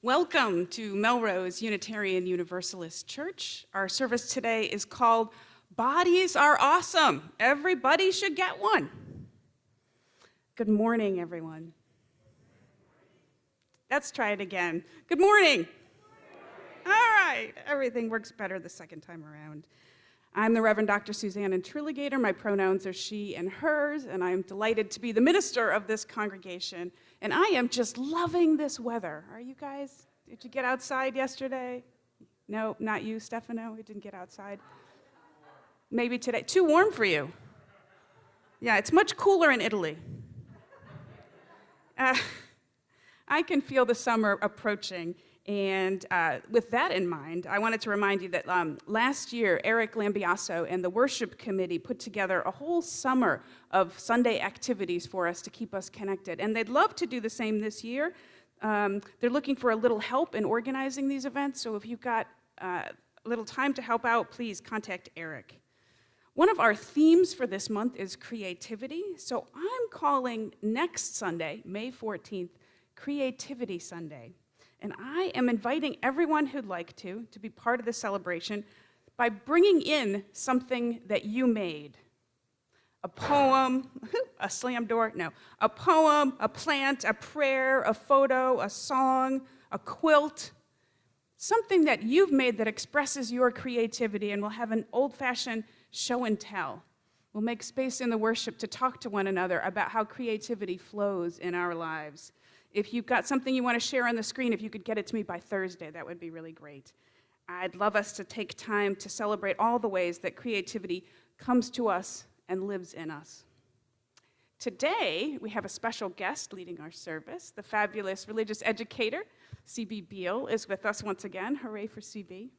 Welcome to Melrose Unitarian Universalist Church. Our service today is called Bodies Are Awesome. Everybody should get one. Good morning, everyone. Let's try it again. Good morning. All right, everything works better the second time around. I'm the Reverend Dr. Suzanne Intruligator. My pronouns are she and hers, and I'm delighted to be the minister of this congregation. And I am just loving this weather. Are you guys? Did you get outside yesterday? No, not you, Stefano. You didn't get outside. Maybe today. Too warm for you. Yeah, it's much cooler in Italy. I can feel the summer approaching. And with that in mind, I wanted to remind you that last year, Eric Lambiaso and the worship committee put together a whole summer of Sunday activities for us to keep us connected. And they'd love to do the same this year. They're looking for a little help in organizing these events. So if you've got a little time to help out, please contact Eric. One of our themes for this month is creativity. So I'm calling next Sunday, May 14th, Creativity Sunday. And I am inviting everyone who'd like to be part of the celebration by bringing in something that you made. A poem, a slam door, no. A poem, a plant, a prayer, a photo, a song, a quilt, something that you've made that expresses your creativity, and we'll have an old-fashioned show and tell. We'll make space in the worship to talk to one another about how creativity flows in our lives. If you've got something you want to share on the screen, if you could get it to me by Thursday, that would be really great. I'd love us to take time to celebrate all the ways that creativity comes to us and lives in us. Today, we have a special guest leading our service. The fabulous religious educator, C.B. Beal, is with us once again. Hooray for C.B.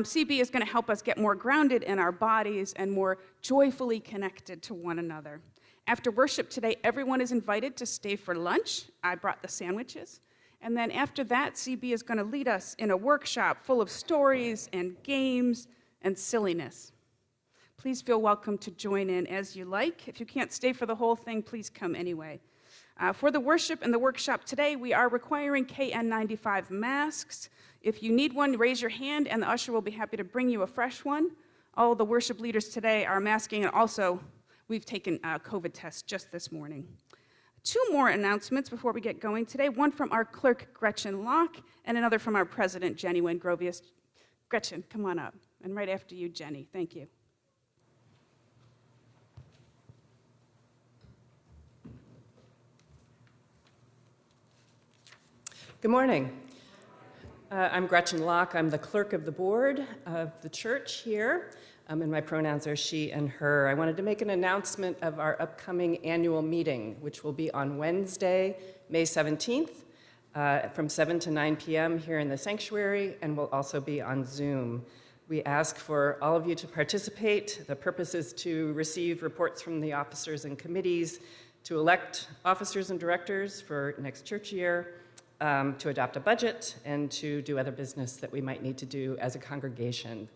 C.B. is going to help us get more grounded in our bodies and more joyfully connected to one another. After worship today, everyone is invited to stay for lunch. I brought the sandwiches. And then after that, C.B. is going to lead us in a workshop full of stories and games and silliness. Please feel welcome to join in as you like. If you can't stay for the whole thing, please come anyway. For the worship and the workshop today, we are requiring KN95 masks. If you need one, raise your hand, and the usher will be happy to bring you a fresh one. All the worship leaders today are masking, and also we've taken COVID tests just this morning. Two more announcements before we get going today, one from our clerk, Gretchen Locke, and another from our president, Jenny Grovius. Gretchen, come on up, and right after you, Jenny. Thank you. Good morning. I'm Gretchen Locke. I'm the clerk of the board of the church here, and my pronouns are she and her. I wanted to make an announcement of our upcoming annual meeting, which will be on Wednesday, May 17th, from 7 to 9 p.m. here in the sanctuary, and will also be on Zoom. We ask for all of you to participate. The purpose is to receive reports from the officers and committees, to elect officers and directors for next church year, to adopt a budget, and to do other business that we might need to do as a congregation.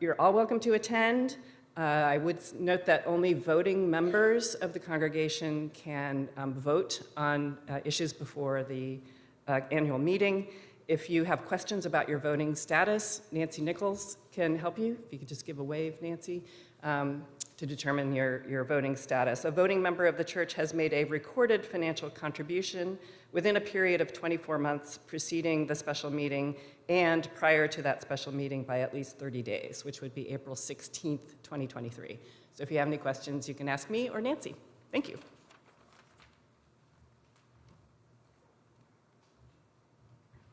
You're all welcome to attend. I would note that only voting members of the congregation can vote on issues before the annual meeting. If you have questions about your voting status, Nancy Nichols can help you. If you could just give a wave, Nancy, to determine your voting status. A voting member of the church has made a recorded financial contribution within a period of 24 months preceding the special meeting and prior to that special meeting by at least 30 days, which would be April 16th, 2023. So if you have any questions, you can ask me or Nancy. Thank you.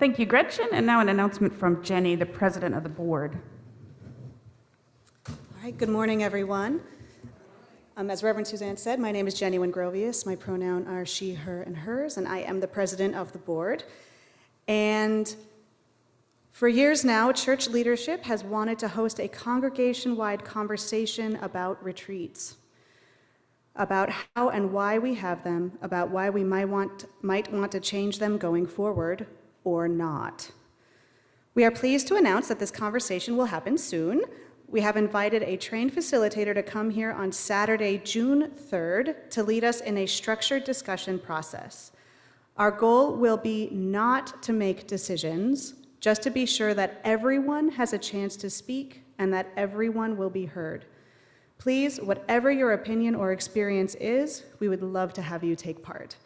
Thank you, Gretchen. And now an announcement from Jenny, the president of the board. All right, good morning, everyone. As Reverend Suzanne said, my name is Jenny Grovius. My pronouns are she, her, and hers, and I am the president of the board. And for years now, church leadership has wanted to host a congregation-wide conversation about retreats, about how and why we have them, about why we might want to change them going forward or not. We are pleased to announce that this conversation will happen soon. We have invited a trained facilitator to come here on Saturday, June 3rd, to lead us in a structured discussion process. Our goal will be not to make decisions, just to be sure that everyone has a chance to speak and that everyone will be heard. Please, whatever your opinion or experience is, we would love to have you take part.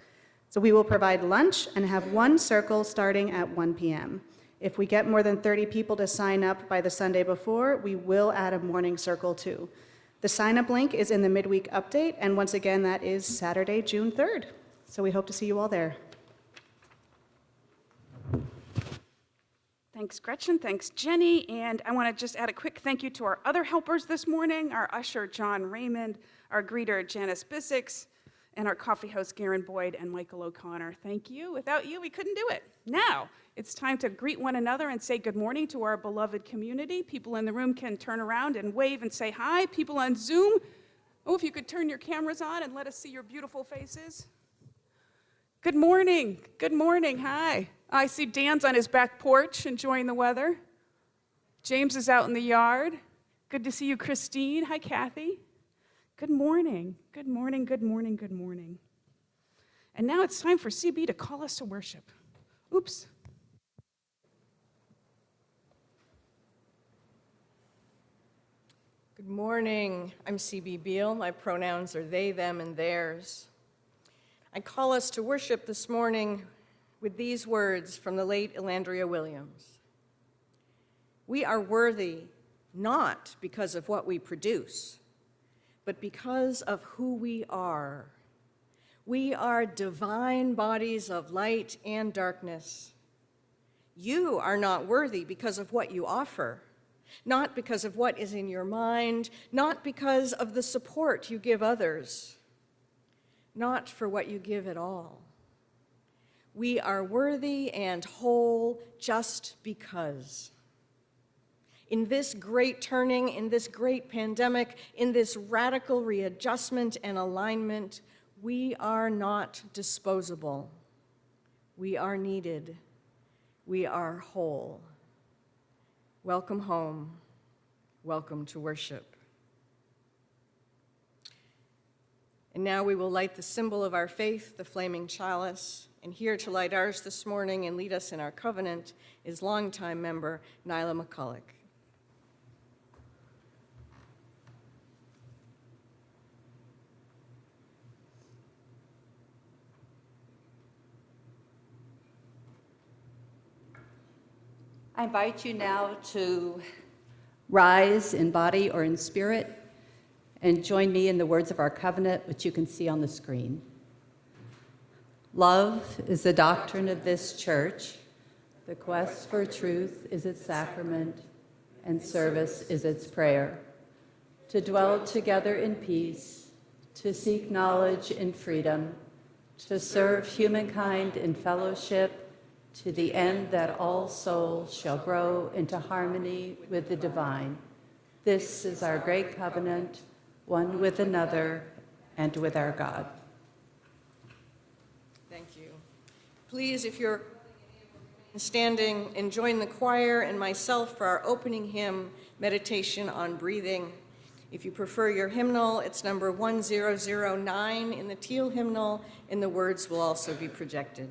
So we will provide lunch and have one circle starting at 1 p.m. If we get more than 30 people to sign up by the Sunday before, we will add a morning circle too. The sign-up link is in the midweek update, and once again, that is Saturday, June 3rd. So we hope to see you all there. Thanks, Gretchen. Thanks, Jenny. And I want to just add a quick thank you to our other helpers this morning, our usher, John Raymond, our greeter, Janice Bissix, and our coffee host, Garen Boyd and Michael O'Connor. Thank you. Without you, we couldn't do it. Now, it's time to greet one another and say good morning to our beloved community. People in the room can turn around and wave and say hi. People on Zoom, if you could turn your cameras on and let us see your beautiful faces. Good morning. Good morning. Hi. I see Dan's on his back porch enjoying the weather. James is out in the yard. Good to see you, Christine. Hi, Kathy. Good morning. Good morning. Good morning. Good morning. And now it's time for CB to call us to worship. Oops. Good morning. I'm CB Beal. My pronouns are they, them, and theirs. I call us to worship this morning with these words from the late Elandria Williams. We are worthy not because of what we produce, but because of who we are. We are divine bodies of light and darkness. You are not worthy because of what you offer, not because of what is in your mind, not because of the support you give others, not for what you give at all. We are worthy and whole just because. In this great turning, in this great pandemic, in this radical readjustment and alignment, we are not disposable. We are needed. We are whole. Welcome home. Welcome to worship. And now we will light the symbol of our faith, the flaming chalice. And here to light ours this morning and lead us in our covenant is longtime member Nyla McCulloch. I invite you now to rise in body or in spirit and join me in the words of our covenant, which you can see on the screen. Love is the doctrine of this church. The quest for truth is its sacrament, and service is its prayer. To dwell together in peace, to seek knowledge in freedom, to serve humankind in fellowship, to the end that all souls shall grow into harmony with the divine. This is our great covenant, one with another and with our God. Thank you. Please, if you're standing, and join the choir and myself for our opening hymn, Meditation on Breathing. If you prefer your hymnal, it's number 1009 in the teal hymnal, and the words will also be projected.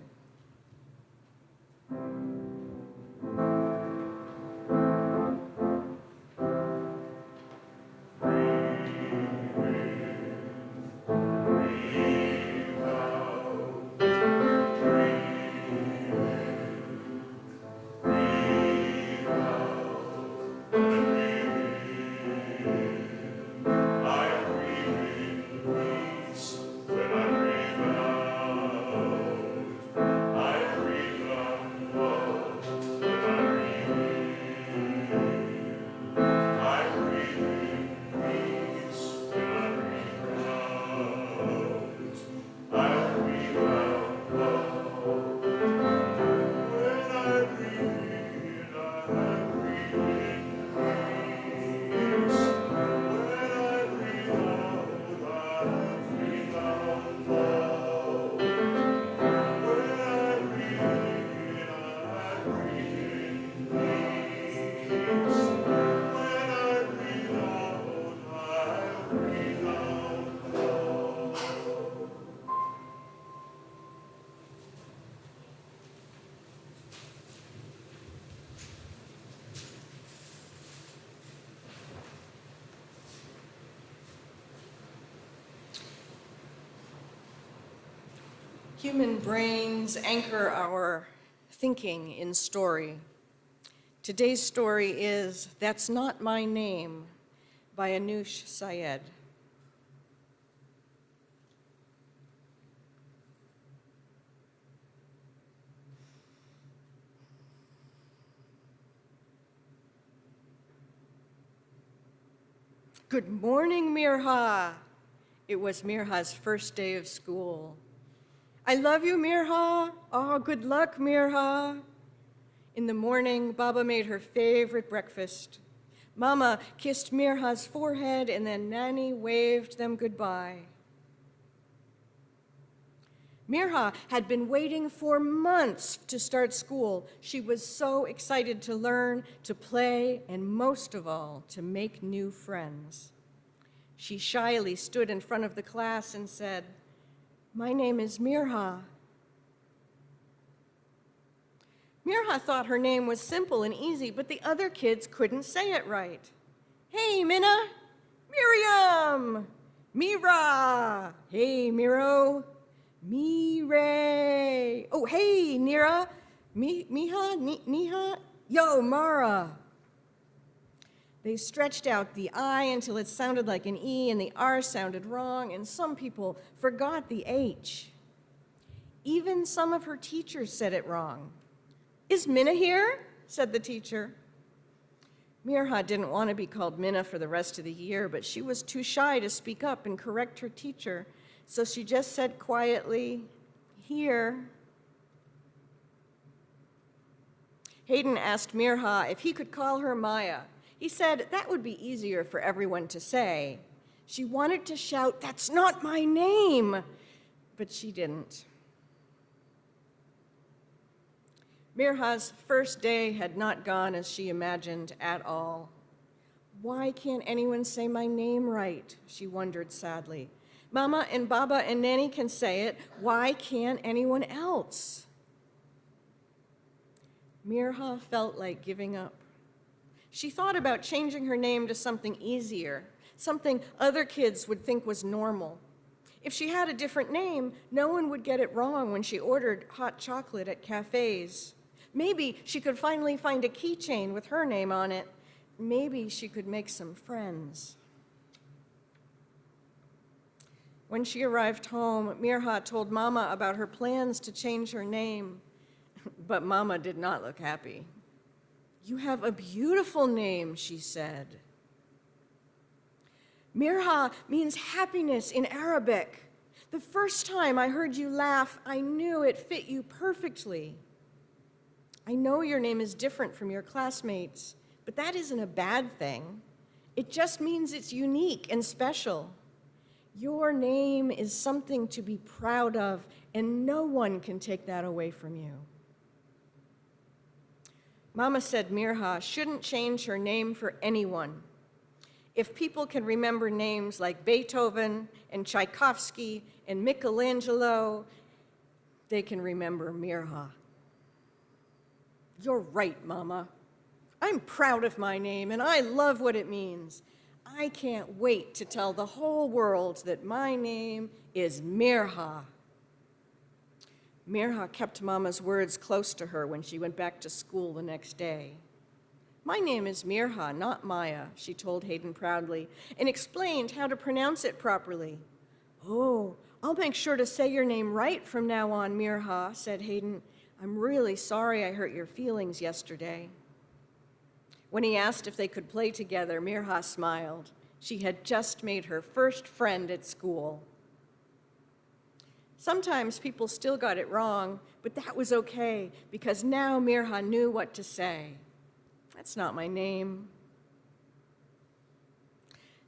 Human brains anchor our thinking in story. Today's story is That's Not My Name by Anush Syed. Good morning, Mirha. It was Mirha's first day of school. I love you, Mirha. Oh, good luck, Mirha. In the morning, Baba made her favorite breakfast. Mama kissed Mirha's forehead, and then Nanny waved them goodbye. Mirha had been waiting for months to start school. She was so excited to learn, to play, and most of all, to make new friends. She shyly stood in front of the class and said, "My name is Mirha." Mirha thought her name was simple and easy, but the other kids couldn't say it right. Hey, Minna. Miriam. Mira. Hey, Miro. Mireille. Oh, hey, Nira. Niha? Yo, Mara. They stretched out the I until it sounded like an E and the R sounded wrong, and some people forgot the H. Even some of her teachers said it wrong. Is Minna here? Said the teacher. Mirha didn't want to be called Minna for the rest of the year, but she was too shy to speak up and correct her teacher, so she just said quietly, here. Hayden asked Mirha if he could call her Maya. He said that would be easier for everyone to say. She wanted to shout, "That's not my name!" but she didn't. Mirha's first day had not gone as she imagined at all. Why can't anyone say my name right? She wondered sadly. Mama and Baba and Nanny can say it. Why can't anyone else? Mirha felt like giving up. She thought about changing her name to something easier, something other kids would think was normal. If she had a different name, no one would get it wrong when she ordered hot chocolate at cafes. Maybe she could finally find a keychain with her name on it. Maybe she could make some friends. When she arrived home, Mirha told Mama about her plans to change her name, but Mama did not look happy. "You have a beautiful name," she said. Mirha means happiness in Arabic. The first time I heard you laugh, I knew it fit you perfectly. I know your name is different from your classmates, but that isn't a bad thing. It just means it's unique and special. Your name is something to be proud of, and no one can take that away from you. Mama said Mirha shouldn't change her name for anyone. If people can remember names like Beethoven and Tchaikovsky and Michelangelo, they can remember Mirha. You're right, Mama. I'm proud of my name, and I love what it means. I can't wait to tell the whole world that my name is Mirha. Mirha kept Mama's words close to her when she went back to school the next day. My name is Mirha, not Maya, she told Hayden proudly, and explained how to pronounce it properly. Oh, I'll make sure to say your name right from now on, Mirha, said Hayden. I'm really sorry I hurt your feelings yesterday. When he asked if they could play together, Mirha smiled. She had just made her first friend at school. Sometimes people still got it wrong, but that was okay, because now Mirha knew what to say. That's not my name.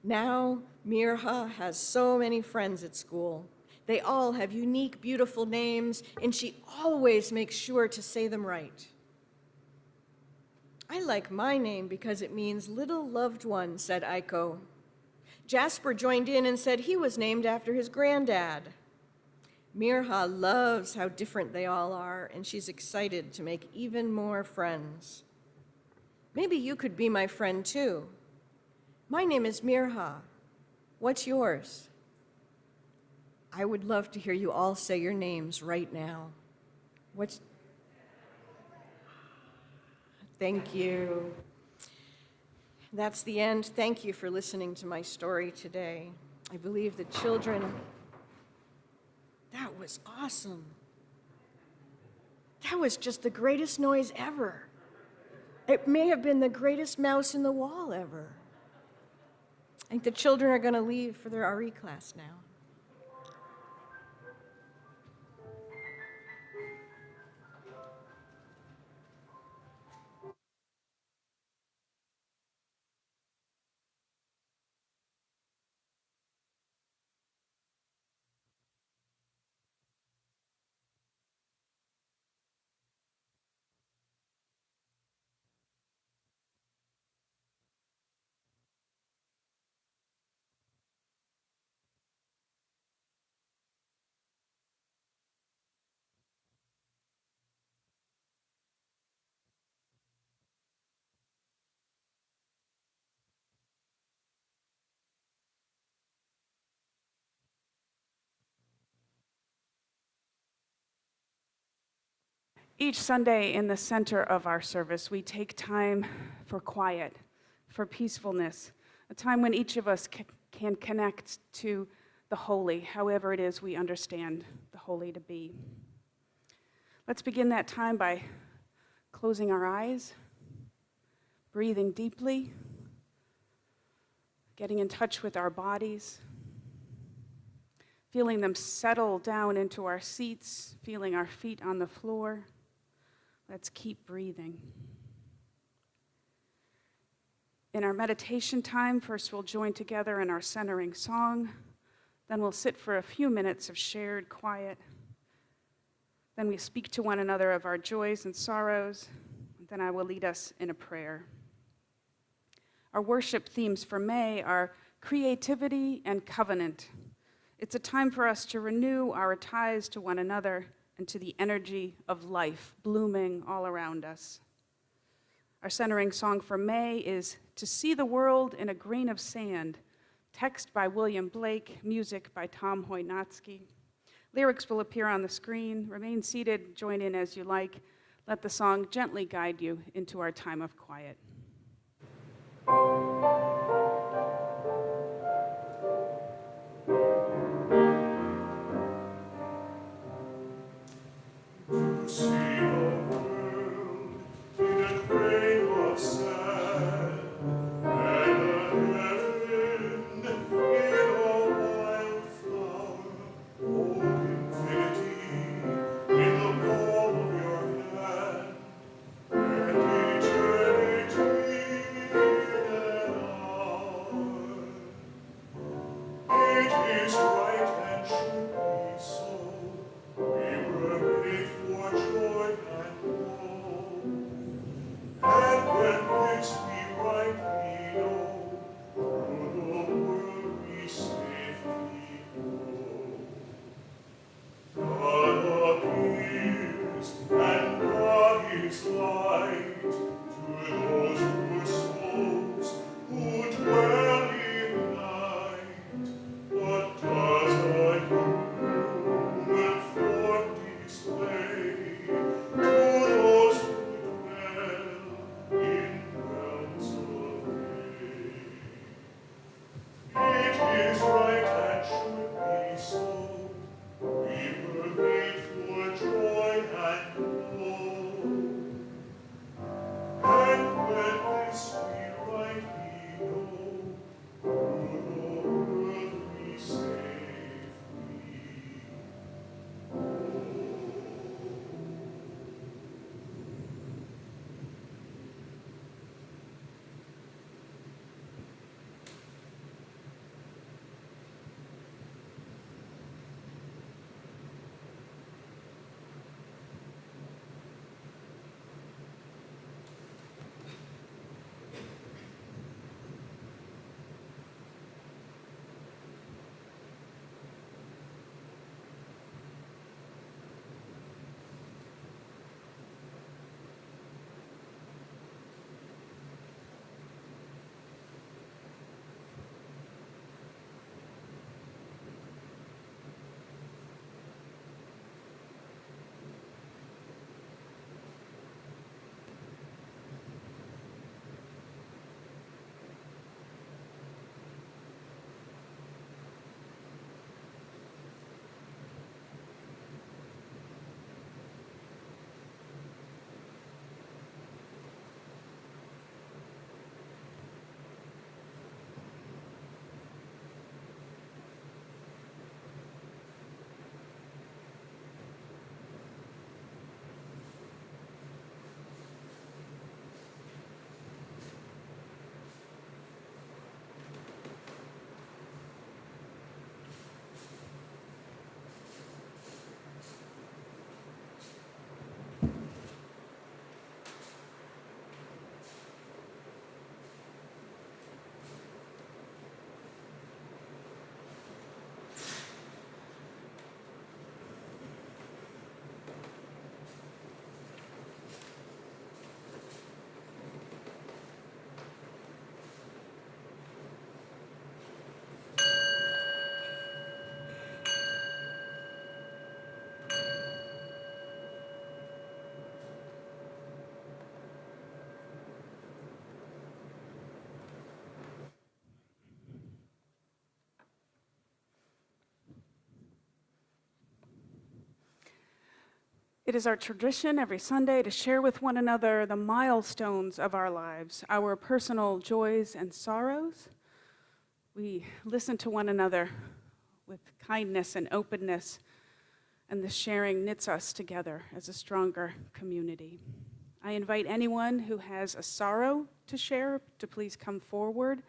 Now Mirha has so many friends at school. They all have unique, beautiful names, and she always makes sure to say them right. I like my name because it means little loved one, said Aiko. Jasper joined in and said he was named after his granddad. Mirha loves how different they all are, and she's excited to make even more friends. Maybe you could be my friend too. My name is Mirha. What's yours? I would love to hear you all say your names right now. Thank you. That's the end. Thank you for listening to my story today. I believe the children... That was awesome. That was just the greatest noise ever. It may have been the greatest mouse in the wall ever. I think the children are going to leave for their RE class now. Each Sunday in the center of our service, we take time for quiet, for peacefulness, a time when each of us can connect to the holy, however it is we understand the holy to be. Let's begin that time by closing our eyes, breathing deeply, getting in touch with our bodies, feeling them settle down into our seats, feeling our feet on the floor. Let's keep breathing. In our meditation time, first we'll join together in our centering song. Then we'll sit for a few minutes of shared quiet. Then we speak to one another of our joys and sorrows. Then I will lead us in a prayer. Our worship themes for May are creativity and covenant. It's a time for us to renew our ties to one another and to the energy of life blooming all around us. Our centering song for May is To See the World in a Grain of Sand, text by William Blake, music by Tom Hoynatsky. Lyrics will appear on the screen. Remain seated, join in as you like. Let the song gently guide you into our time of quiet. In the palm of your hand, and eternity It is our tradition every Sunday to share with one another the milestones of our lives, our personal joys and sorrows. We listen to one another with kindness and openness, and the sharing knits us together as a stronger community. I invite anyone who has a sorrow to share to please come forward,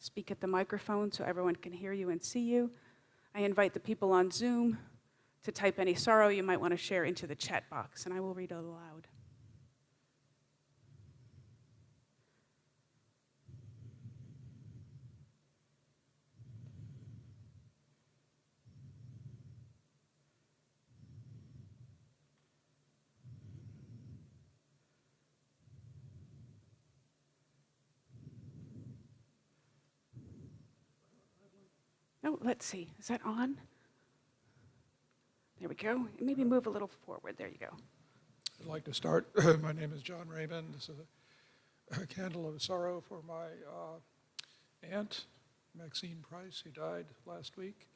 speak at the microphone so everyone can hear you and see you. I invite the people on Zoom to type any sorrow you might want to share into the chat box, and I will read it aloud. Oh, let's see. Is that on? There we go. Maybe move a little forward. There you go. I'd like to start. My name is John Raymond. This is a candle of sorrow for my aunt, Maxine Price, who died last week,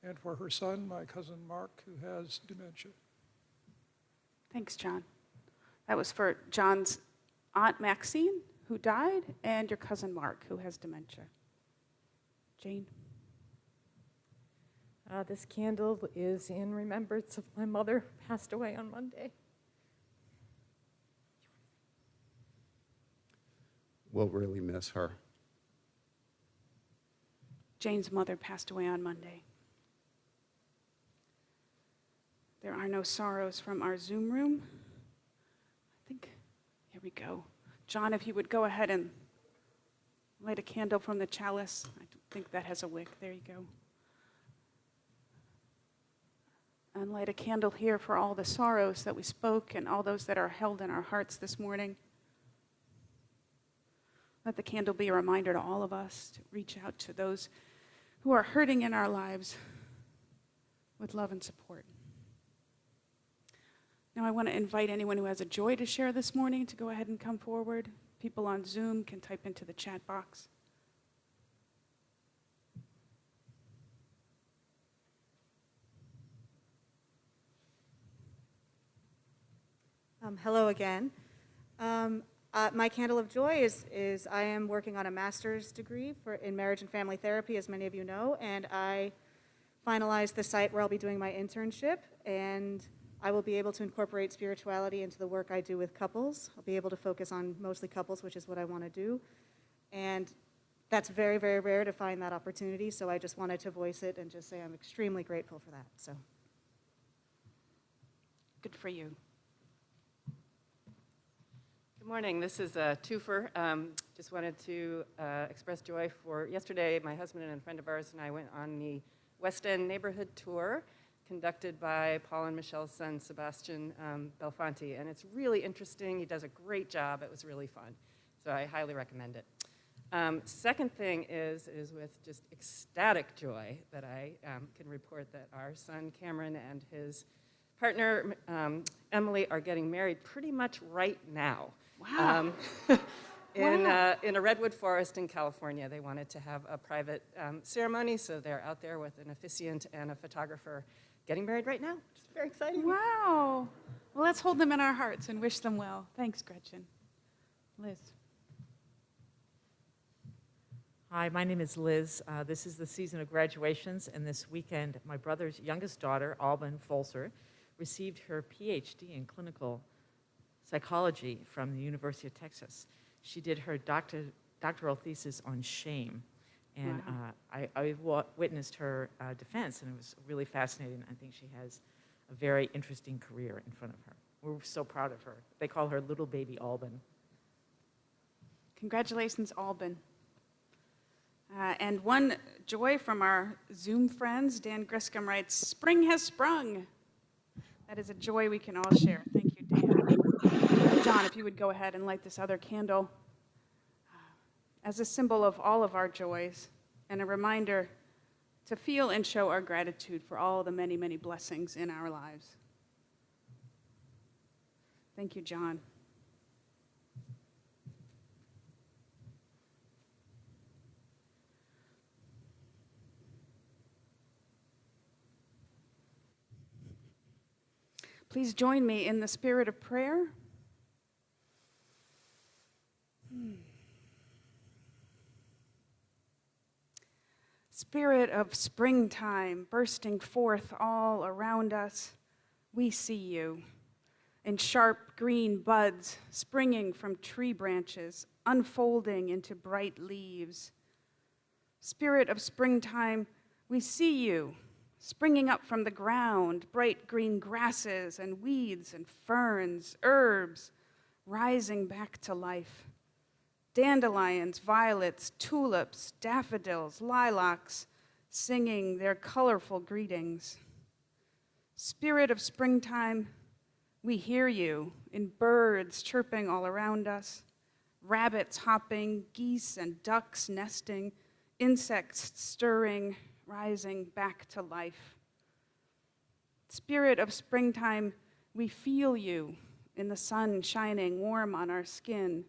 and for her son, my cousin Mark, who has dementia. Thanks, John. That was for John's Aunt Maxine, who died, and your cousin Mark, who has dementia. Jane? This candle is in remembrance of my mother, who passed away on Monday. We'll really miss her. Jane's mother passed away on Monday. There are no sorrows from our Zoom room. I think, here we go. John, if you would go ahead and light a candle from the chalice. I don't think that has a wick. There you go. And light a candle here for all the sorrows that we spoke and all those that are held in our hearts this morning. Let the candle be a reminder to all of us to reach out to those who are hurting in our lives with love and support. Now I want to invite anyone who has a joy to share this morning to go ahead and come forward. People on Zoom can type into the chat box. Hello again. My candle of joy is I am working on a master's degree in marriage and family therapy, as many of you know, and I finalized the site where I'll be doing my internship, and I will be able to incorporate spirituality into the work I do with couples. I'll be able to focus on mostly couples, which is what I want to do, and that's very, very rare to find that opportunity, so I just wanted to voice it and just say I'm extremely grateful for that. So, Good for you. Good morning. This is a twofer. Just wanted to express joy for yesterday. My husband and a friend of ours and I went on the West End neighborhood tour conducted by Paul and Michelle's son, Sebastian Belfanti. And it's really interesting. He does a great job. It was really fun. So I highly recommend it. Second thing is with just ecstatic joy that I can report that our son Cameron and his partner Emily are getting married pretty much right now. Wow. In a redwood forest in California. They wanted to have a private ceremony, so they're out there with an officiant and a photographer getting married right now, which is very exciting. Wow. Well, let's hold them in our hearts and wish them well. Thanks, Gretchen. Liz. Hi, my name is Liz. This is the season of graduations, and this weekend, my brother's youngest daughter, Alban Folser, received her PhD in clinical psychology from the University of Texas. She did her doctoral thesis on shame, and I witnessed her defense, and it was really fascinating. I think she has a very interesting career in front of her. We're so proud of her. They call her little baby Alban. Congratulations, Alban. And one joy from our Zoom friends, Dan Griscom writes, "Spring has sprung." That is a joy we can all share. Thank you, Dan. John, if you would go ahead and light this other candle as a symbol of all of our joys and a reminder to feel and show our gratitude for all the many, many blessings in our lives. Thank you, John. Please join me in the spirit of prayer. Spirit of springtime bursting forth all around us, we see you in sharp green buds springing from tree branches, unfolding into bright leaves. Spirit of springtime, we see you springing up from the ground, bright green grasses and weeds and ferns, herbs, rising back to life. Dandelions, violets, tulips, daffodils, lilacs, singing their colorful greetings. Spirit of springtime, we hear you in birds chirping all around us, rabbits hopping, geese and ducks nesting, insects stirring, rising back to life. Spirit of springtime, we feel you in the sun shining warm on our skin,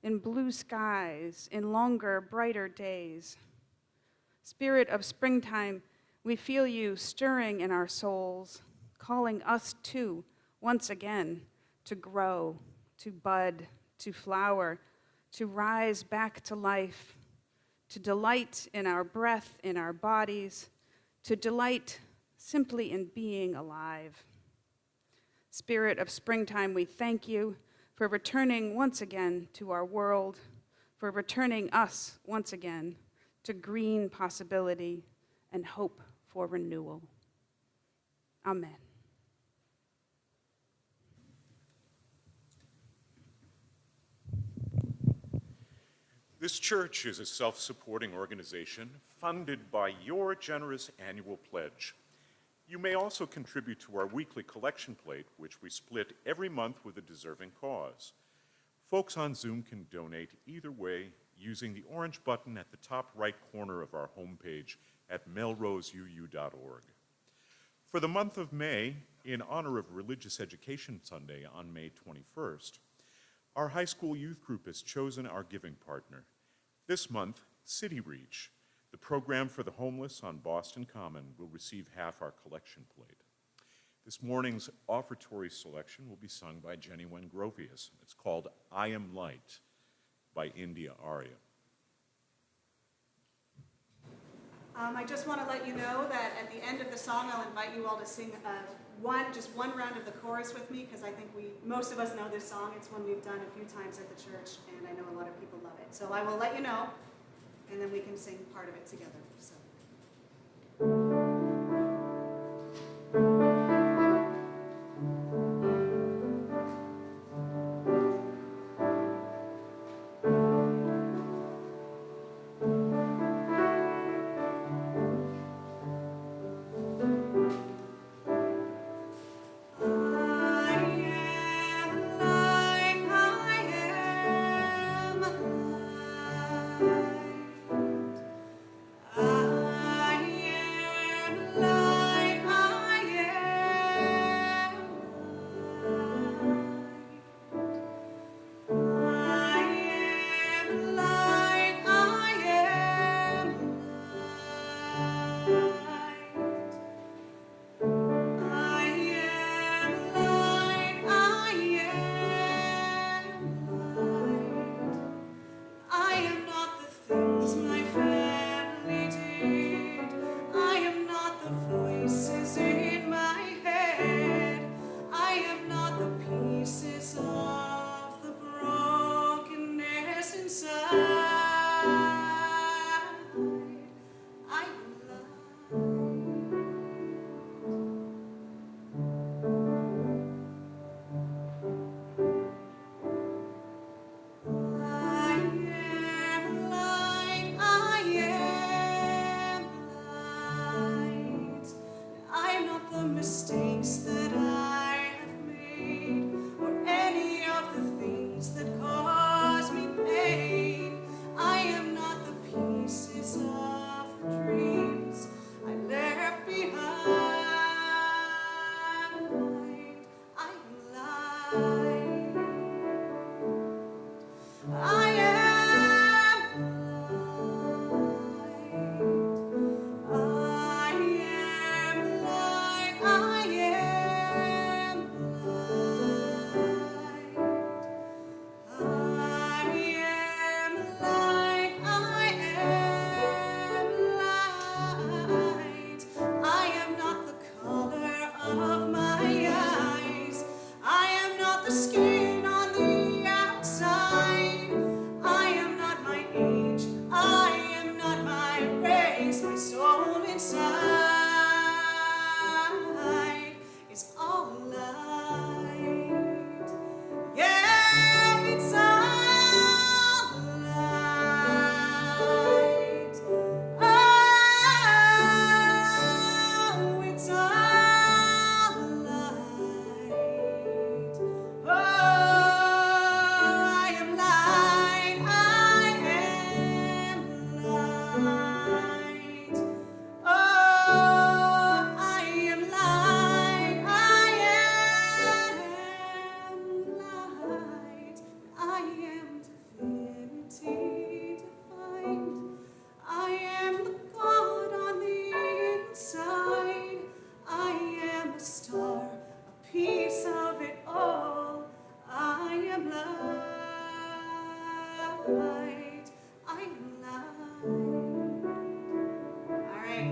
in blue skies, in longer, brighter days. Spirit of springtime, we feel you stirring in our souls, calling us too, once again, to grow, to bud, to flower, to rise back to life, to delight in our breath, in our bodies, to delight simply in being alive. Spirit of springtime, we thank you for returning once again to our world, for returning us once again to green possibility and hope for renewal. Amen. This church is a self-supporting organization funded by your generous annual pledge. You may also contribute to our weekly collection plate, which we split every month with a deserving cause. Folks on Zoom can donate either way using the orange button at the top right corner of our homepage at melroseuu.org. For the month of May, in honor of Religious Education Sunday on May 21st, our high school youth group has chosen our giving partner. This month, City Reach, the program for the homeless on Boston Common, will receive half our collection plate. This morning's offertory selection will be sung by Jenny Wengrovius. It's called I Am Light by India Arya. I just want to let you know that at the end of the song, I'll invite you all to sing just one round of the chorus with me, because I think most of us know this song. It's one we've done a few times at the church, and I know a lot of people love it. So I will let you know, and then we can sing part of it together. So. I am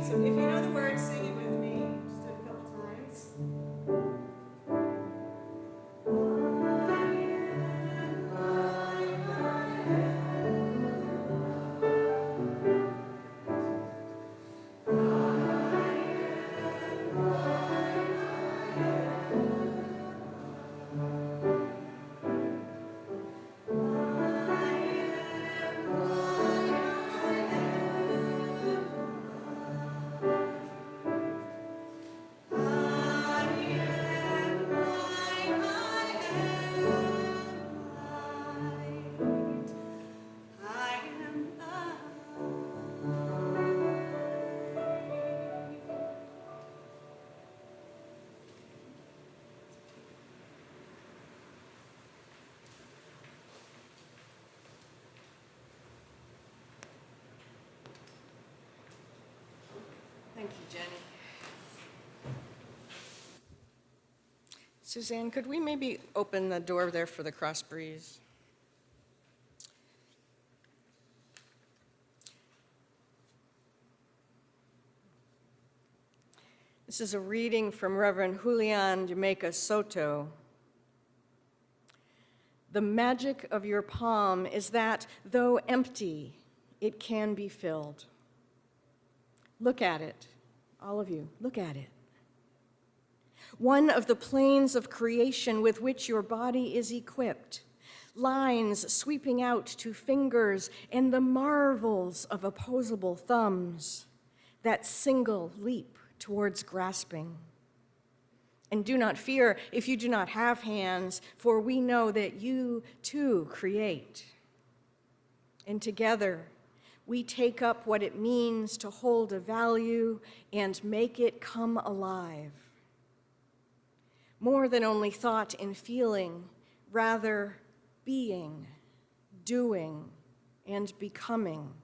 So if you know the words, sing it with me. Just do it a couple times. Thank you, Jenny. Suzanne, could we maybe open the door there for the cross breeze? This is a reading from Reverend Julian Jamaica Soto. The magic of your palm is that, though empty, it can be filled. Look at it, all of you, look at it. One of the planes of creation with which your body is equipped, lines sweeping out to fingers and the marvels of opposable thumbs, that single leap towards grasping. And do not fear if you do not have hands, for we know that you too create. And together, we take up what it means to hold a value and make it come alive. More than only thought and feeling, rather being, doing, and becoming.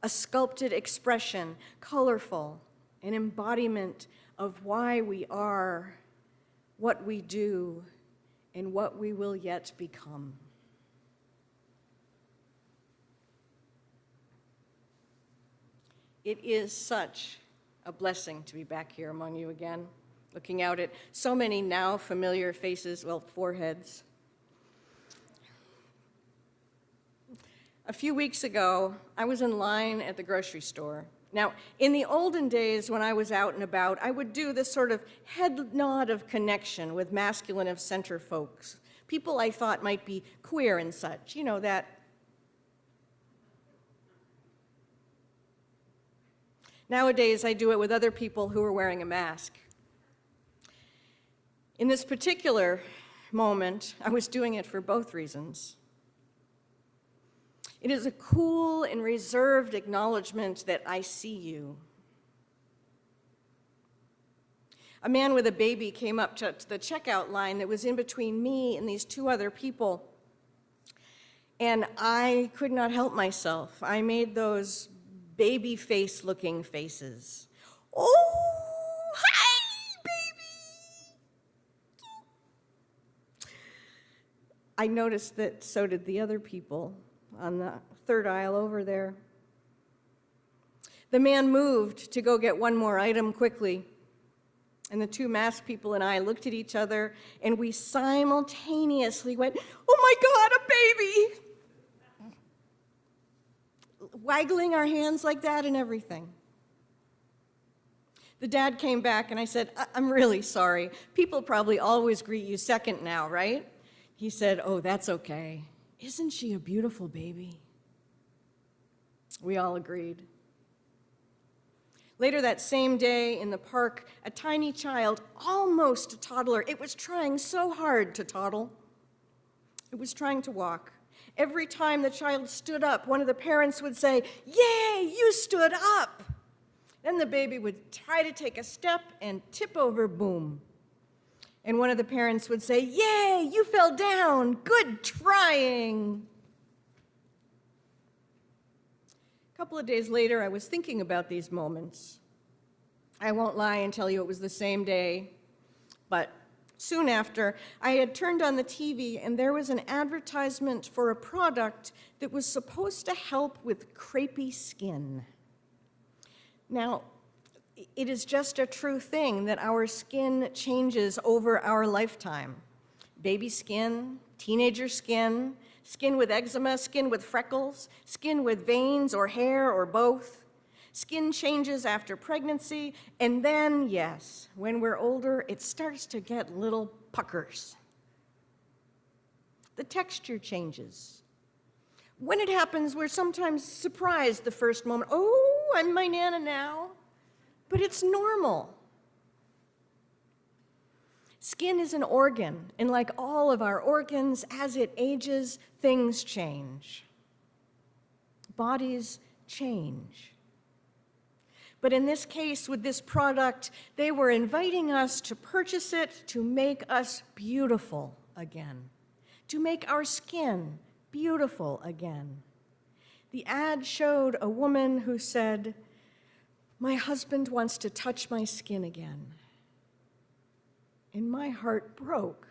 A sculpted expression, colorful, an embodiment of why we are, what we do, and what we will yet become. It is such a blessing to be back here among you again, looking out at so many now familiar faces, well, foreheads. A few weeks ago, I was in line at the grocery store. Now, in the olden days when I was out and about, I would do this sort of head nod of connection with masculine of center folks, people I thought might be queer and such, you know, that. Nowadays, I do it with other people who are wearing a mask. In this particular moment, I was doing it for both reasons. It is a cool and reserved acknowledgement that I see you. A man with a baby came up to the checkout line that was in between me and these two other people, and I could not help myself. I made those baby face looking faces. Oh, hi, baby. I noticed that so did the other people on the third aisle over there. The man moved to go get one more item quickly, and the two masked people and I looked at each other, and we simultaneously went, "Oh my God, a baby!" Waggling our hands like that and everything. The dad came back and I said, "I'm really sorry. People probably always greet you second now, right?" He said, "Oh, that's okay. Isn't she a beautiful baby?" We all agreed. Later that same day in the park, a tiny child, almost a toddler, it was trying so hard to toddle. It was trying to walk. Every time the child stood up, one of the parents would say, "Yay, you stood up." Then the baby would try to take a step and tip over, boom. And one of the parents would say, "Yay, you fell down, good trying." A couple of days later, I was thinking about these moments. I won't lie and tell you it was the same day, but soon after, I had turned on the TV and there was an advertisement for a product that was supposed to help with crepey skin. Now, it is just a true thing that our skin changes over our lifetime. Baby skin, teenager skin, skin with eczema, skin with freckles, skin with veins or hair or both. Skin changes after pregnancy, and then, yes, when we're older, it starts to get little puckers. The texture changes. When it happens, we're sometimes surprised the first moment. Oh, I'm my Nana now. But it's normal. Skin is an organ, and like all of our organs, as it ages, things change. Bodies change. But in this case, with this product, they were inviting us to purchase it to make us beautiful again, to make our skin beautiful again. The ad showed a woman who said, "My husband wants to touch my skin again." And my heart broke.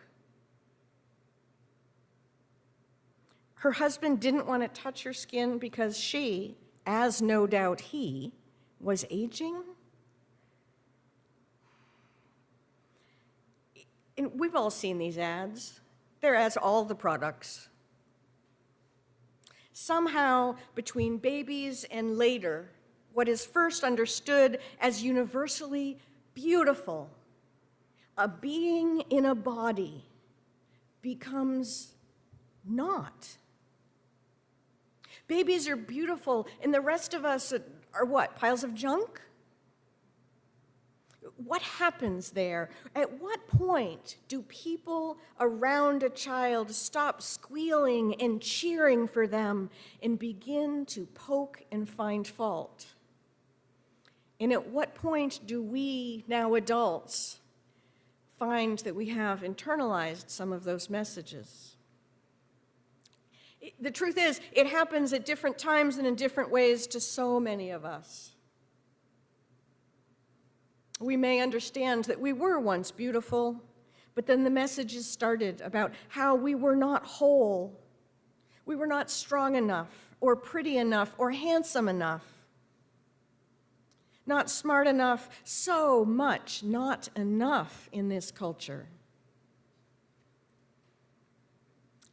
Her husband didn't want to touch her skin because she, as no doubt he, was aging. And we've all seen these ads. They're as all the products. Somehow, between babies and later, what is first understood as universally beautiful, a being in a body, becomes not. Babies are beautiful, and the rest of us are what, piles of junk? What happens there? At what point do people around a child stop squealing and cheering for them and begin to poke and find fault? And at what point do we, now adults, find that we have internalized some of those messages? The truth is, it happens at different times and in different ways to so many of us. We may understand that we were once beautiful, but then the messages started about how we were not whole, we were not strong enough, or pretty enough, or handsome enough, not smart enough, so much not enough in this culture.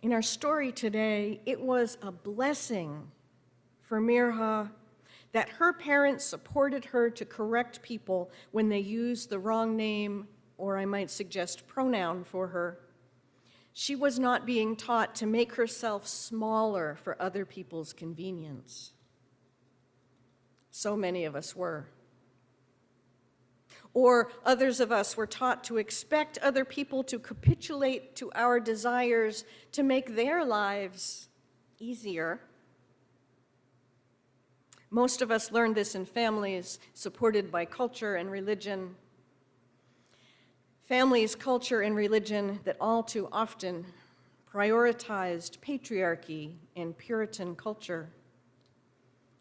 In our story today, it was a blessing for Mirha that her parents supported her to correct people when they used the wrong name, or I might suggest pronoun, for her. She was not being taught to make herself smaller for other people's convenience. So many of us were. Or others of us were taught to expect other people to capitulate to our desires to make their lives easier. Most of us learned this in families supported by culture and religion. Families, culture, and religion that all too often prioritized patriarchy and Puritan culture.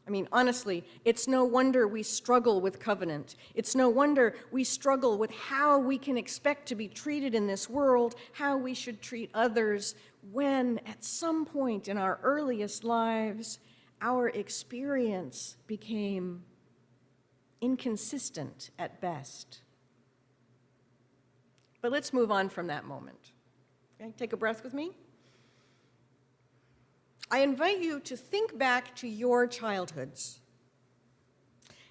I mean, honestly, it's no wonder we struggle with covenant. It's no wonder we struggle with how we can expect to be treated in this world, how we should treat others, when at some point in our earliest lives, our experience became inconsistent at best. But let's move on from that moment. Okay, take a breath with me. I invite you to think back to your childhoods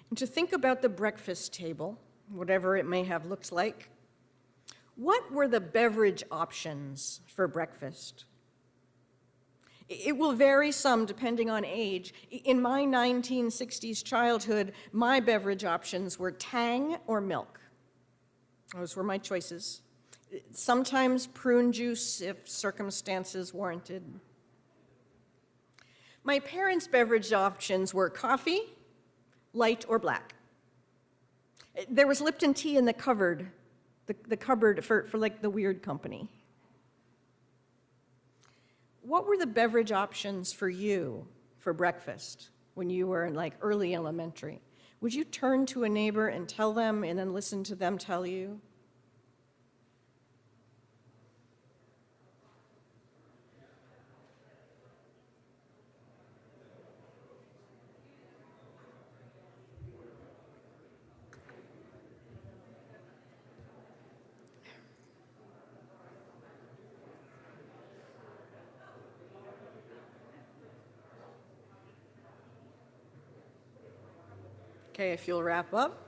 and to think about the breakfast table, whatever it may have looked like. What were the beverage options for breakfast? It will vary some depending on age. In my 1960s childhood, my beverage options were Tang or milk. Those were my choices. Sometimes prune juice if circumstances warranted. My parents' beverage options were coffee, light or black. There was Lipton tea in the cupboard, the cupboard for like the weird company. What were the beverage options for you for breakfast when you were in like early elementary? Would you turn to a neighbor and tell them and then listen to them tell you? Okay, if you'll wrap up.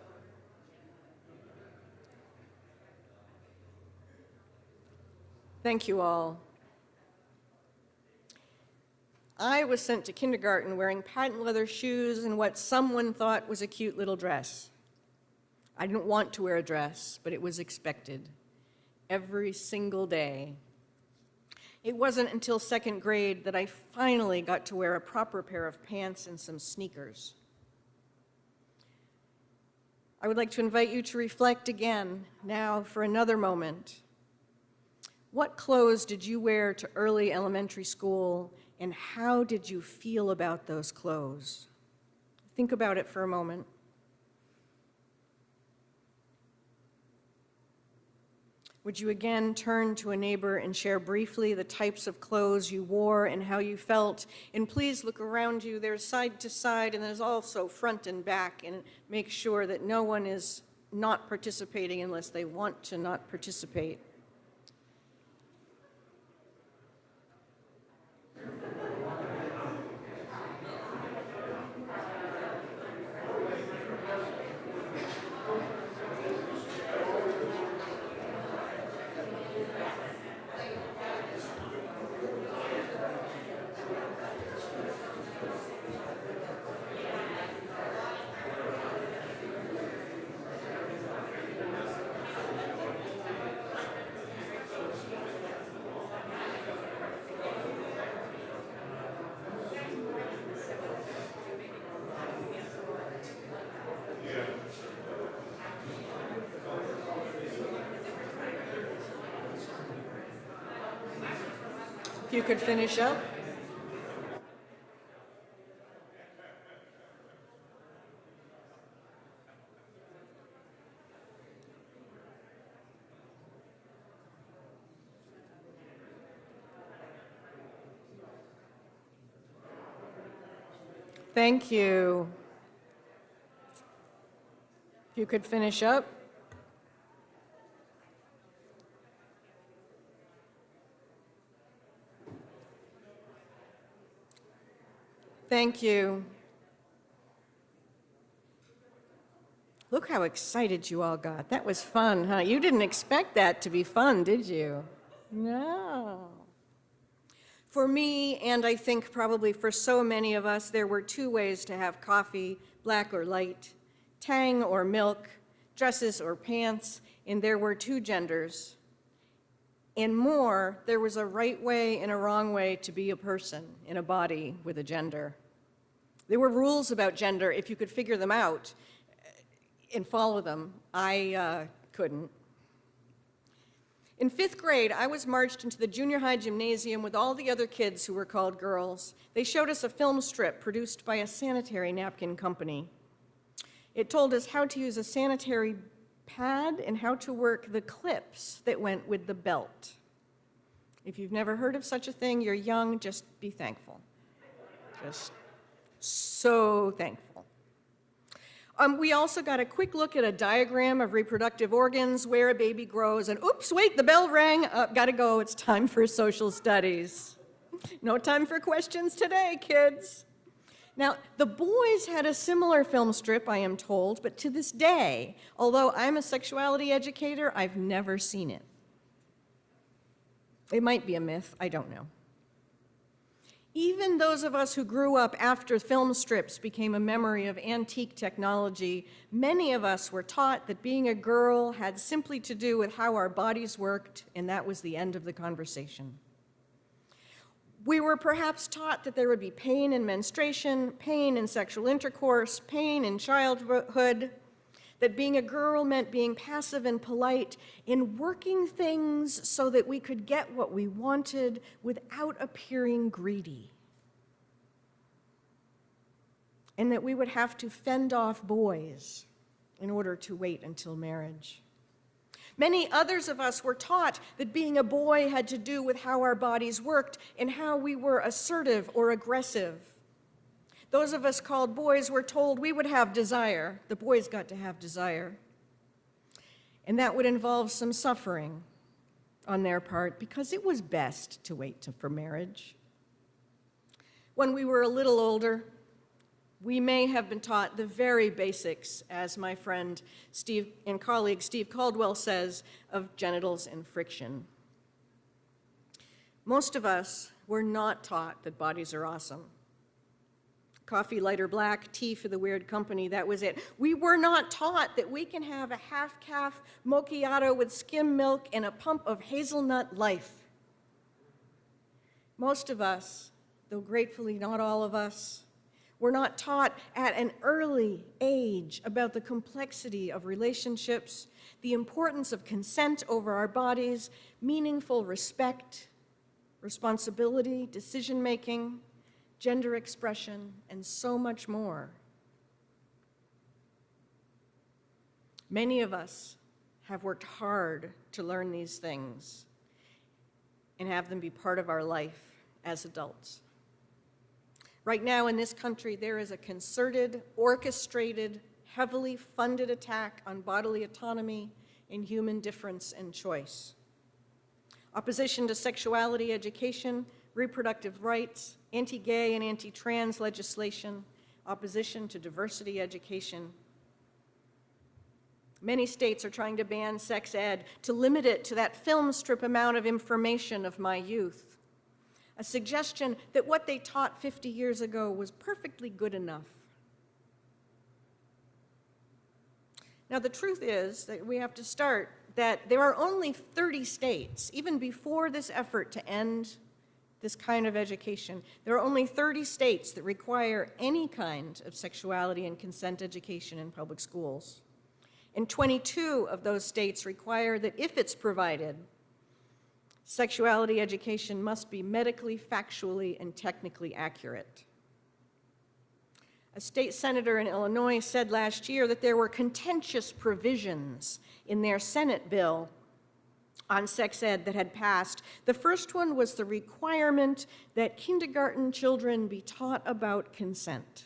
Thank you all. I was sent to kindergarten wearing patent leather shoes and what someone thought was a cute little dress. I didn't want to wear a dress, but it was expected every single day. It wasn't until second grade that I finally got to wear a proper pair of pants and some sneakers. I would like to invite you to reflect again now for another moment. What clothes did you wear to early elementary school, and how did you feel about those clothes? Think about it for a moment. Would you again turn to a neighbor and share briefly the types of clothes you wore and how you felt? And please look around you. There's side to side, and there's also front and back, and make sure that no one is not participating unless they want to not participate. If you could finish up. Thank you. If you could finish up. Thank you. Look how excited you all got. That was fun, huh? You didn't expect that to be fun, did you? No. For me, and I think probably for so many of us, there were two ways to have coffee, black or light, tang or milk, dresses or pants, and there were two genders. And more, there was a right way and a wrong way to be a person in a body with a gender. There were rules about gender if you could figure them out and follow them. I couldn't. In 5th grade, I was marched into the junior high gymnasium with all the other kids who were called girls. They showed us a film strip produced by a sanitary napkin company. It told us how to use a sanitary pad and how to work the clips that went with the belt. If you've never heard of such a thing, you're young, just be thankful. Just so thankful. We also got a quick look at a diagram of reproductive organs, where a baby grows, and oops, wait, the bell rang. Gotta go, it's time for social studies. No time for questions today, kids. Now, the boys had a similar film strip, I am told, but to this day, although I'm a sexuality educator, I've never seen it. It might be a myth, I don't know. Even those of us who grew up after film strips became a memory of antique technology, many of us were taught that being a girl had simply to do with how our bodies worked, and that was the end of the conversation. We were perhaps taught that there would be pain in menstruation, pain in sexual intercourse, pain in childhood, that being a girl meant being passive and polite in working things so that we could get what we wanted without appearing greedy, and that we would have to fend off boys in order to wait until marriage. Many others of us were taught that being a boy had to do with how our bodies worked and how we were assertive or aggressive. Those of us called boys were told we would have desire. The boys got to have desire. And that would involve some suffering on their part because it was best to wait for marriage. When we were a little older, We may have been taught the very basics, as my friend Steve and colleague Steve Caldwell says, of genitals and friction. Most of us were not taught that bodies are awesome. Coffee lighter black, tea for the weird company, that was it. We were not taught that we can have a half-calf macchiato with skim milk and a pump of hazelnut life. Most of us, though gratefully not all of us, were not taught at an early age about the complexity of relationships, the importance of consent over our bodies, meaningful respect, responsibility, decision-making, gender expression, and so much more. Many of us have worked hard to learn these things and have them be part of our life as adults. Right now in this country, there is a concerted, orchestrated, heavily funded attack on bodily autonomy and human difference and choice. Opposition to sexuality education, reproductive rights, anti-gay and anti-trans legislation, opposition to diversity education. Many states are trying to ban sex ed, to limit it to that film strip amount of information of my youth. A suggestion that what they taught 50 years ago was perfectly good enough. Now, the truth is that we have to start that there are only 30 states, even before this effort to end this kind of education, there are only 30 states that require any kind of sexuality and consent education in public schools. And 22 of those states require that if it's provided, sexuality education must be medically, factually, and technically accurate. A state senator in Illinois said last year that there were contentious provisions in their Senate bill on sex ed that had passed. The first one was the requirement that kindergarten children be taught about consent.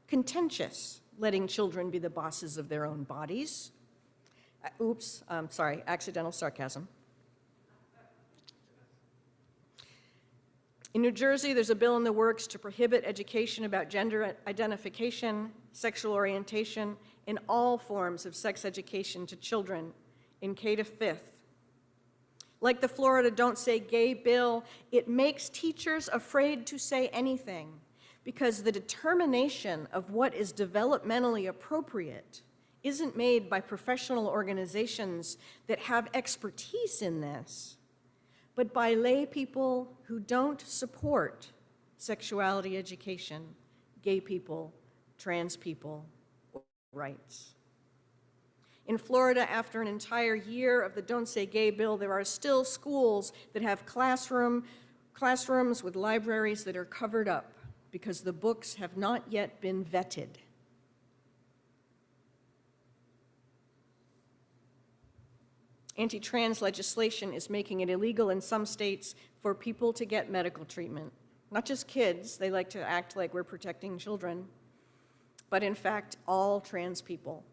Contentious, letting children be the bosses of their own bodies. Sorry, accidental sarcasm. In New Jersey, there's a bill in the works to prohibit education about gender identification, sexual orientation, and all forms of sex education to children in K to 5th. Like the Florida Don't Say Gay bill, it makes teachers afraid to say anything because the determination of what is developmentally appropriate isn't made by professional organizations that have expertise in this, but by lay people who don't support sexuality education, gay people, trans people, or rights. In Florida, after an entire year of the Don't Say Gay bill, there are still schools that have classrooms with libraries that are covered up because the books have not yet been vetted. Anti-trans legislation is making it illegal in some states for people to get medical treatment. Not just kids, they like to act like we're protecting children, but in fact, all trans people.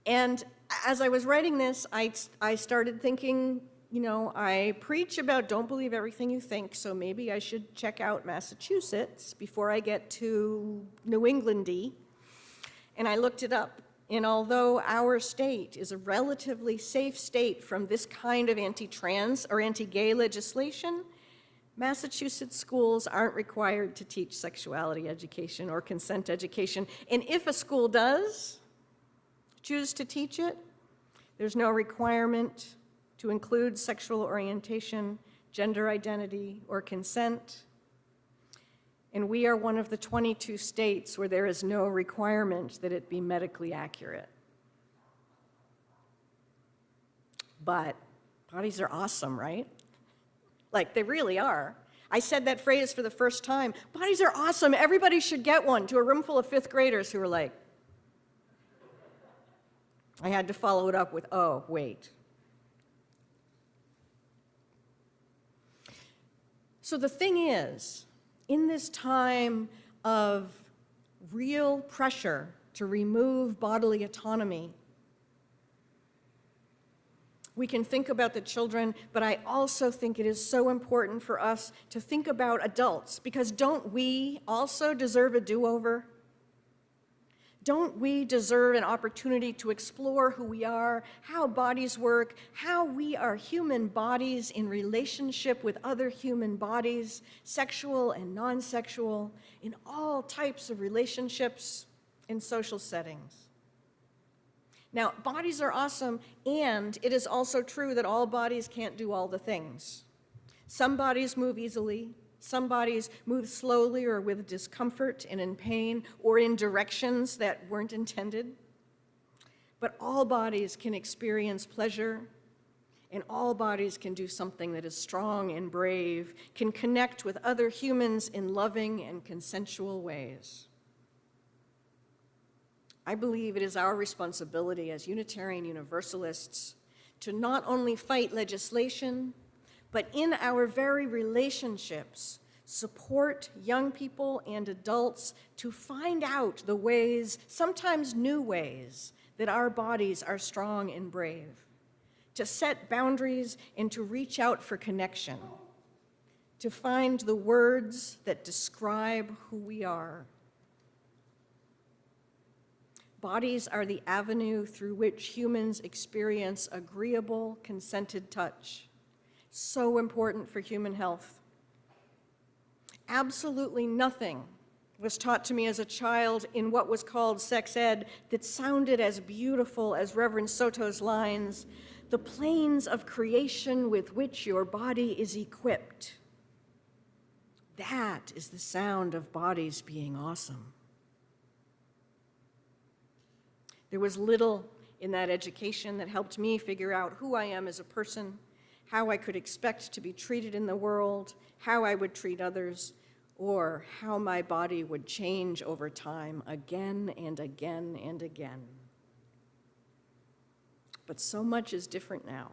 And as I was writing this, I started thinking, you know, I preach about don't believe everything you think, so maybe I should check out Massachusetts before I get to New England-y. And I looked it up. And although our state is a relatively safe state from this kind of anti-trans or anti-gay legislation, Massachusetts schools aren't required to teach sexuality education or consent education. And if a school does choose to teach it, there's no requirement to include sexual orientation, gender identity, or consent. And we are one of the 22 states where there is no requirement that it be medically accurate. But bodies are awesome, right? Like, they really are. I said that phrase for the first time. Bodies are awesome. Everybody should get one, to a room full of 5th graders who were like, I had to follow it up with, oh, wait. So the thing is, in this time of real pressure to remove bodily autonomy, We can think about the children, but I also think it is so important for us to think about adults, because don't we also deserve a do-over? Don't we deserve an opportunity to explore who we are, how bodies work, how we are human bodies in relationship with other human bodies, sexual and non-sexual, in all types of relationships in social settings? Now, bodies are awesome, and it is also true that all bodies can't do all the things. Some bodies move easily. Some bodies move slowly or with discomfort and in pain or in directions that weren't intended. But all bodies can experience pleasure, and all bodies can do something that is strong and brave, can connect with other humans in loving and consensual ways. I believe it is our responsibility as Unitarian Universalists to not only fight legislation, but in our very relationships, support young people and adults to find out the ways, sometimes new ways, that our bodies are strong and brave, to set boundaries and to reach out for connection, to find the words that describe who we are. Bodies are the avenue through which humans experience agreeable, consented touch. So important for human health. Absolutely nothing was taught to me as a child in what was called sex ed that sounded as beautiful as Reverend Soto's lines, "The planes of creation with which your body is equipped." That is the sound of bodies being awesome. There was little in that education that helped me figure out who I am as a person, how I could expect to be treated in the world, how I would treat others, or how my body would change over time again and again and again. But so much is different now.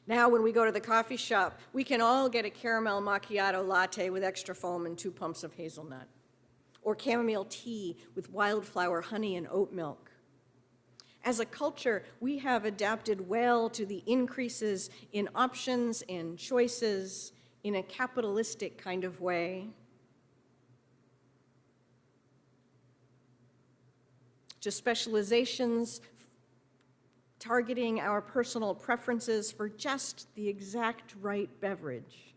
Now when we go to the coffee shop, we can all get a caramel macchiato latte with extra foam and 2 pumps of hazelnut, or chamomile tea with wildflower honey and oat milk. As a culture, we have adapted well to the increases in options and choices in a capitalistic kind of way, to specializations targeting our personal preferences for just the exact right beverage.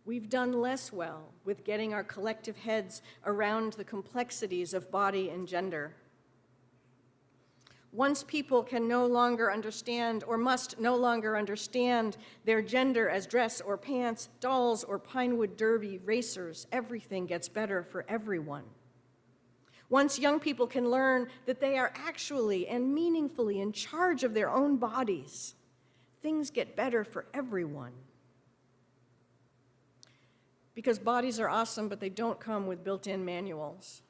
We've done less well with getting our collective heads around the complexities of body and gender. Once people can no longer understand or must no longer understand their gender as dress or pants, dolls or Pinewood Derby racers, everything gets better for everyone. Once young people can learn that they are actually and meaningfully in charge of their own bodies, things get better for everyone. Because bodies are awesome, but they don't come with built-in manuals.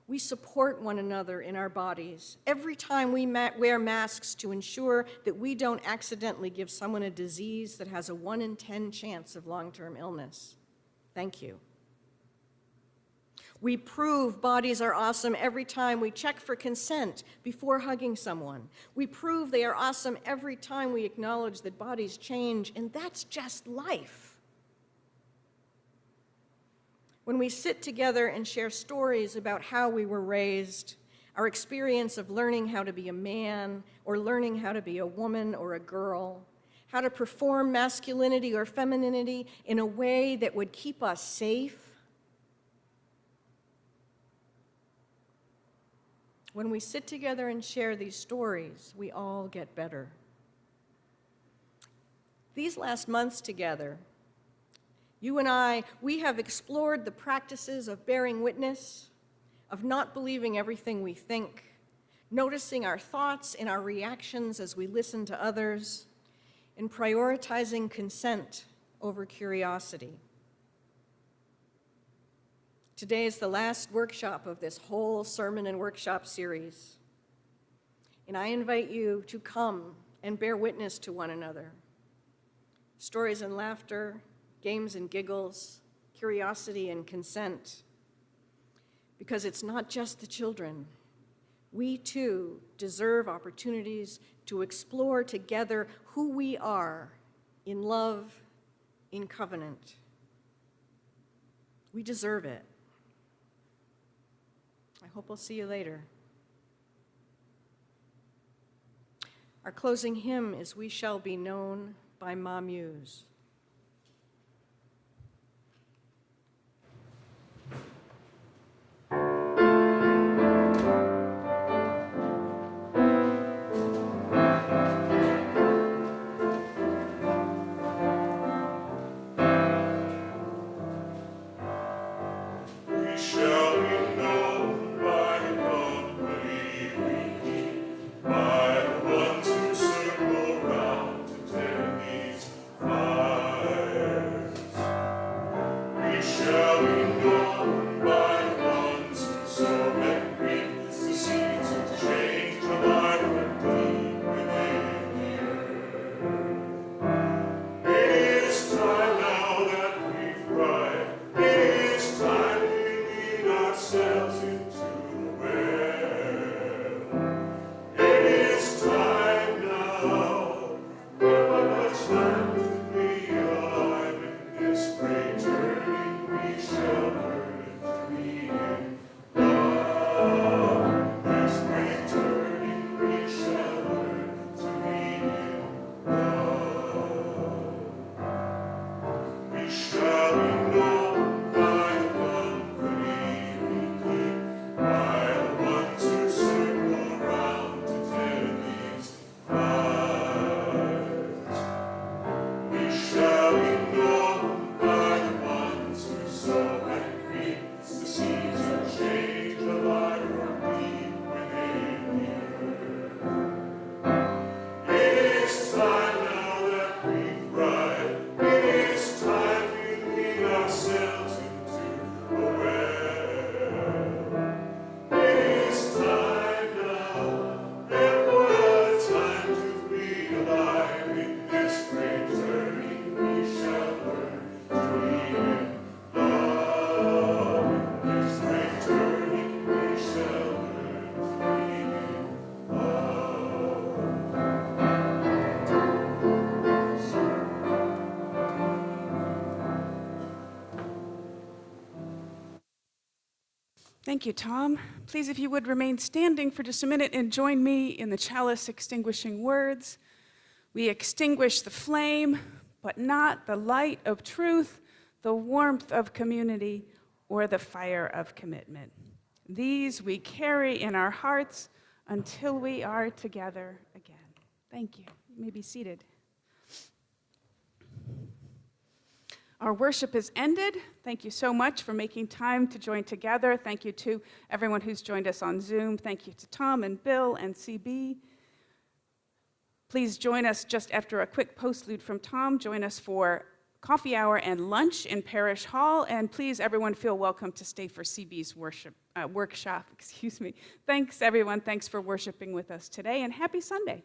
We support one another in our bodies every time we wear masks to ensure that we don't accidentally give someone a disease that has a 1 in 10 chance of long-term illness. Thank you. We prove bodies are awesome every time we check for consent before hugging someone. We prove they are awesome every time we acknowledge that bodies change, and that's just life. When we sit together and share stories about how we were raised, our experience of learning how to be a man or learning how to be a woman or a girl, how to perform masculinity or femininity in a way that would keep us safe, when we sit together and share these stories, we all get better. These last months together, you and I, we have explored the practices of bearing witness, of not believing everything we think, noticing our thoughts and our reactions as we listen to others, and prioritizing consent over curiosity. Today is the last workshop of this whole sermon and workshop series, and I invite you to come and bear witness to one another. Stories and laughter, games and giggles, curiosity and consent. Because it's not just the children. we too deserve opportunities to explore together who we are in love, in covenant. We deserve it. I hope I'll see you later. Our closing hymn is "We Shall Be Known" by MUUC. We shall be known by the company we keep, by the ones who circle round to tend these fires. We shall be known by the ones who sow and reap the seeds of change alive and deep within the earth. It is time now that we cry. It is time we lead ourselves into the well. It is time now, but time to be alive in this great journey. We shall learn to be in love. This great journey we shall learn to be in love. We shall be known by the company we keep, by the ones who circle round to tend these fires. We shall be known by the ones who sow and reap the seeds of change alive from deep within the earth. It is time now that we cry. It is time we lead ourselves into a well. It is time now, and what a time to be alive in this great journey. We shall learn to be in love. In this great journey we shall learn to be in love. Thank you, Tom. Please, if you would remain standing for just a minute and join me in the chalice extinguishing words. We extinguish the flame, but not the light of truth, the warmth of community, or the fire of commitment. These we carry in our hearts until we are together again. Thank you. You may be seated. Our worship is ended. Thank you so much for making time to join together. Thank you to everyone who's joined us on Zoom. Thank you to Tom and Bill and CB. Please join us just after a quick postlude from Tom. Join us for coffee hour and lunch in Parish Hall. And please, everyone, feel welcome to stay for CB's workshop. Thanks, everyone. Thanks for worshiping with us today, and happy Sunday.